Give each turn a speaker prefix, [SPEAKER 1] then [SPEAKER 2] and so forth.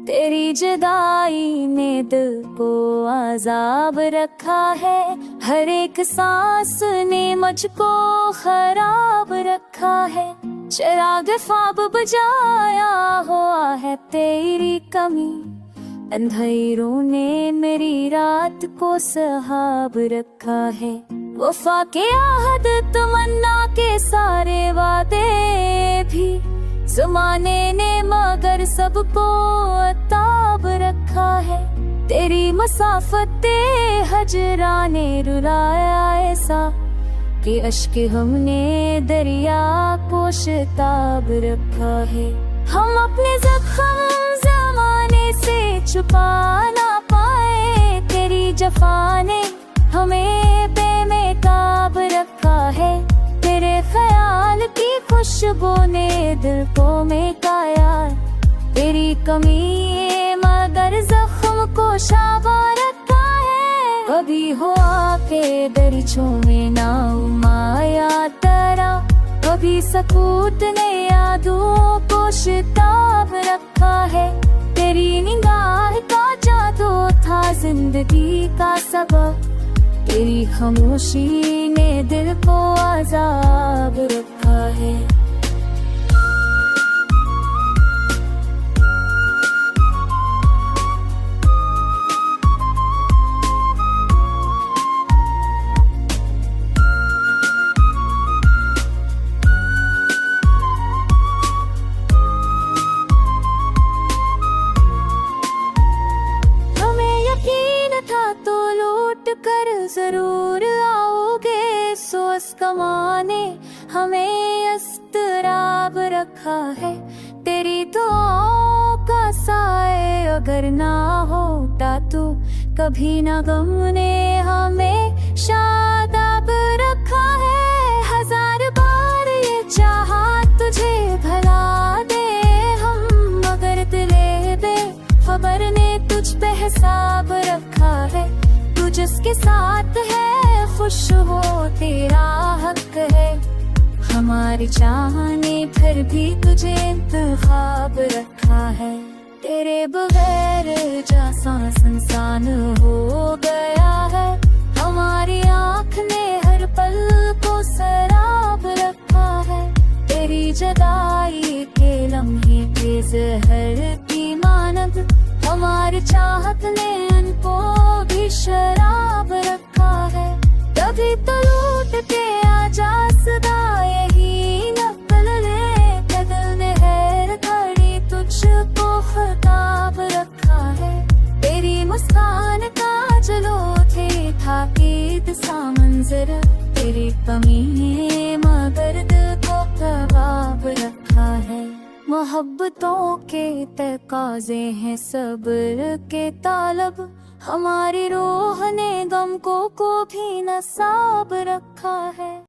[SPEAKER 1] तेरी जुदाई ने दिल को आजाब रखा है। हर एक सांस ने मुझको खराब रखा है। चिराग ख्वाब बुझाया हुआ है तेरी कमी। अंधेरों ने मेरी रात को सहाब रखा है। वफा के आहद तमन्ना के सारे वादे भी ज़माने ने मगर सबको अताब रखा है। तेरी मसाफते हजरा ने रुलाया ऐसा कि अश्क हमने दरिया को शताब रखा है। हम अपने ज़ख्म ज़माने से छुपा ना पाए। तेरी जफ़ा ने हमें बेनकाब रखा है। तेरे ख्याल की खुशबू ने दिल को महकाया। तेरी कमी मगर जख्म को शाबा रखा है। कभी हो आके दरिचों में ना माया तेरा। कभी सकूत ने यादों को शिताब रखा है। तेरी निगाह का जादू था जिंदगी का सबब। तेरी खामोशी ने दिल को आजाब रखा है। कर जरूर आओगे सोच कमाने। हमें इस्तराब रखा है। तेरी दुआओं का साए अगर ना होता तू कभी ना गम ने हमें शादाब रखा है। हजार बार ये चाहा तुझे भला दे हम मगर दिले बे खबर ने तुझ पे हिसाब रखा है। जिसके साथ है खुश हो तेरा हक है। हमारी चाहने फिर भी तुझे इंतखाब रखा है। तेरे बगैर जैसा संसान हो गया है। हमारी आँख ने हर पल को सराब रखा है। तेरी जुदाई के लम्हे पे ज़हर की मानद हमारी चाहत ने उनको भी शराब रखा है। तभी तो लूट के आजा सदा यही नकल ले। दिल ने हैर खड़ी तुझको खिताब रखा है। तेरी मुस्कान का जलो थे था ईद सा मंजर। तेरी कमी है मगर दिल को कबाब रखा है। मोहब्बतों के तकाज़े हैं सब्र के तालब। हमारी रूह ने गम को भी नसाब रखा है।